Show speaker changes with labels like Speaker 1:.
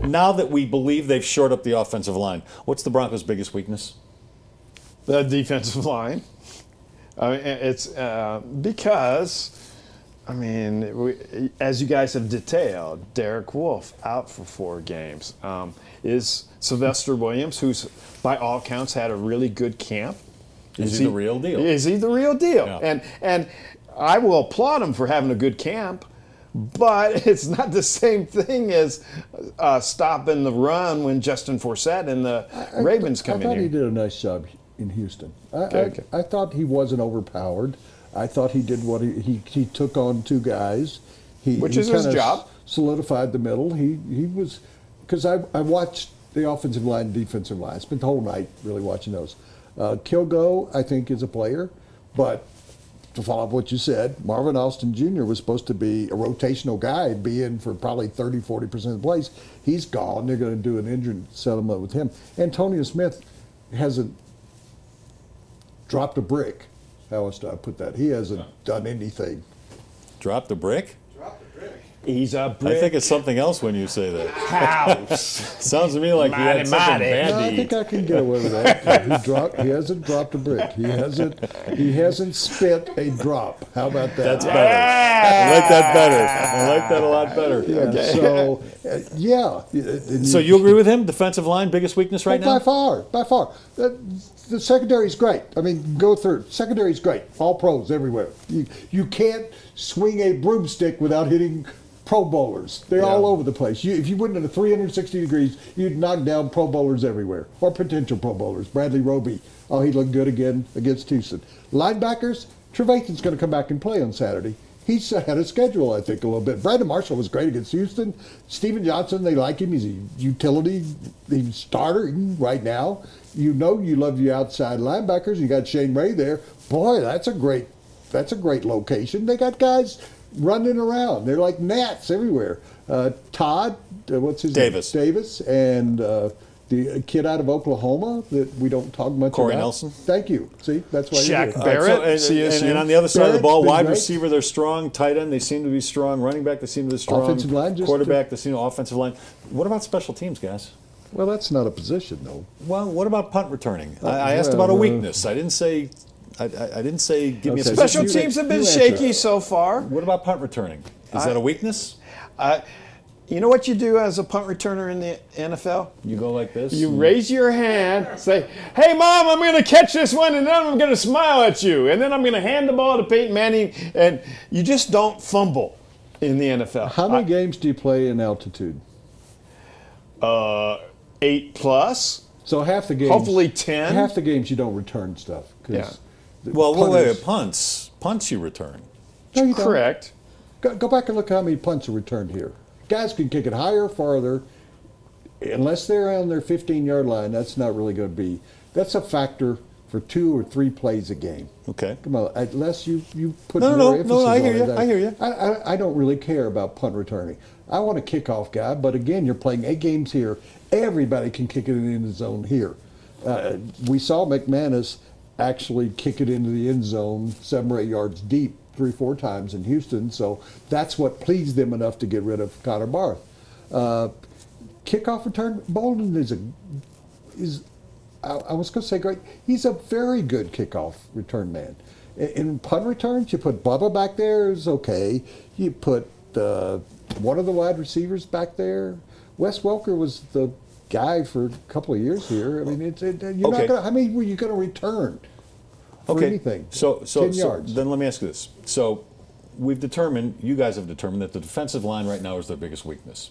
Speaker 1: now that we believe they've shored up the offensive line, what's the Broncos' biggest weakness?
Speaker 2: The defensive line. It's because, I mean, as you guys have detailed, Derek Wolfe out for 4 games. Is Sylvester Williams, who's by all counts had a really good camp.
Speaker 1: Is he the real deal?
Speaker 2: Is he the real deal?
Speaker 1: Yeah.
Speaker 2: And I will applaud him for having a good camp, but it's not the same thing as stopping the run when Justin Forsett and the Ravens come in here.
Speaker 3: I thought he did a nice job in Houston.
Speaker 2: Okay.
Speaker 3: I thought he wasn't overpowered. I thought he did what he took on 2 guys.
Speaker 2: Which is his job.
Speaker 3: Solidified the middle. He was, because I watched the offensive line and defensive line. I spent the whole night really watching those. Kilgo, I think, is a player, but to follow up what you said, Marvin Austin Jr. was supposed to be a rotational guy, be in for probably 30-40% of the plays. He's gone. They're going to do an injury settlement with him. Antonio Smith hasn't dropped a brick. How else do I put that? He hasn't done anything.
Speaker 1: Dropped a brick?
Speaker 2: Drop the brick. He's a brick.
Speaker 1: I think it's something else when you say that.
Speaker 2: House.
Speaker 1: Sounds to me like he had something bad
Speaker 3: No,
Speaker 1: to
Speaker 3: I
Speaker 1: eat.
Speaker 3: think I can get away with that. He hasn't dropped a brick. He hasn't spit a drop. How about that?
Speaker 1: That's better. I like that better. I like that a lot better.
Speaker 3: Yeah,
Speaker 2: Okay.
Speaker 3: so, yeah.
Speaker 1: So you agree with him? Defensive line, biggest weakness right now?
Speaker 3: By far. The secondary's great. I mean, go through. Secondary's great. All pros everywhere. You can't swing a broomstick without hitting Pro Bowlers. They're all over the place. If you went into 360 degrees, you'd knock down Pro Bowlers everywhere, or potential Pro Bowlers. Bradley Roby, he looked good again against Houston. Linebackers, Trevathan's going to come back and play on Saturday. He's ahead of schedule, I think, a little bit. Brandon Marshall was great against Houston. Steven Johnson, they like him. He's a utility starter right now. You know you love your outside linebackers. You got Shane Ray there. Boy, that's a great location. They got guys running around. They're like gnats everywhere. Todd, what's his name? Davis, and the kid out of Oklahoma that we don't talk much
Speaker 1: Corey
Speaker 3: about.
Speaker 1: Nelson.
Speaker 3: Thank you. See, that's why
Speaker 2: Shaq
Speaker 3: you're
Speaker 2: Barrett.
Speaker 1: And on the other side of the ball,
Speaker 3: Barrett's been
Speaker 1: wide
Speaker 3: great.
Speaker 1: receiver, they're strong. Tight end, they seem to be strong. Running back, they seem to be strong.
Speaker 3: Offensive line,
Speaker 1: quarterback, they seem to offensive line. What about special teams, guys?
Speaker 3: Well, that's not a position, though.
Speaker 1: Well, what about punt returning? I asked about a weakness. I didn't say. I didn't say give me a
Speaker 3: Okay.
Speaker 2: Special
Speaker 1: position.
Speaker 2: teams have been
Speaker 3: you answer
Speaker 2: shaky
Speaker 3: it.
Speaker 2: so far.
Speaker 1: What about punt returning? Is that a weakness?
Speaker 2: You know what you do as a punt returner in the NFL?
Speaker 1: You go like this.
Speaker 2: You raise your hand, say, "Hey, Mom, I'm going to catch this one, and then I'm going to smile at you, and then I'm going to hand the ball to Peyton Manning," and you just don't fumble in the NFL.
Speaker 3: How many games do you play in altitude?
Speaker 2: 8 plus.
Speaker 3: So half the games.
Speaker 2: Hopefully 10.
Speaker 3: Half the games you don't return stuff.
Speaker 2: Yeah.
Speaker 1: Well, wait, punts you return.
Speaker 3: No, you don't.
Speaker 2: Correct.
Speaker 3: Go back and look how many punts are returned here. Guys can kick it higher, farther. Unless they're on their 15-yard line, that's not really going to be. That's a factor for 2 or 3 plays a game.
Speaker 1: Okay.
Speaker 3: Come on, unless you put
Speaker 1: No,
Speaker 3: more emphasis
Speaker 1: I
Speaker 3: on
Speaker 1: hear you.
Speaker 3: it.
Speaker 1: I hear you.
Speaker 3: I don't really care about punt returning. I want a kickoff guy, but again, you're playing 8 games here. Everybody can kick it in the zone here. We saw McManus actually kick it into the end zone 7 or 8 yards deep 3 or 4 times in Houston, so that's what pleased them enough to get rid of Connor Barth. Kickoff return, Bolden is I was going to say great. He's a very good kickoff return man. In punt returns, you put Bubba back there is okay. You put one of the wide receivers back there. Wes Welker was the guy for a couple of years here. I mean, you're not gonna. How many were you going to return for anything?
Speaker 1: So
Speaker 3: 10 yards.
Speaker 1: Then let me ask you this. So we've determined, you guys have determined that the defensive line right now is their biggest weakness.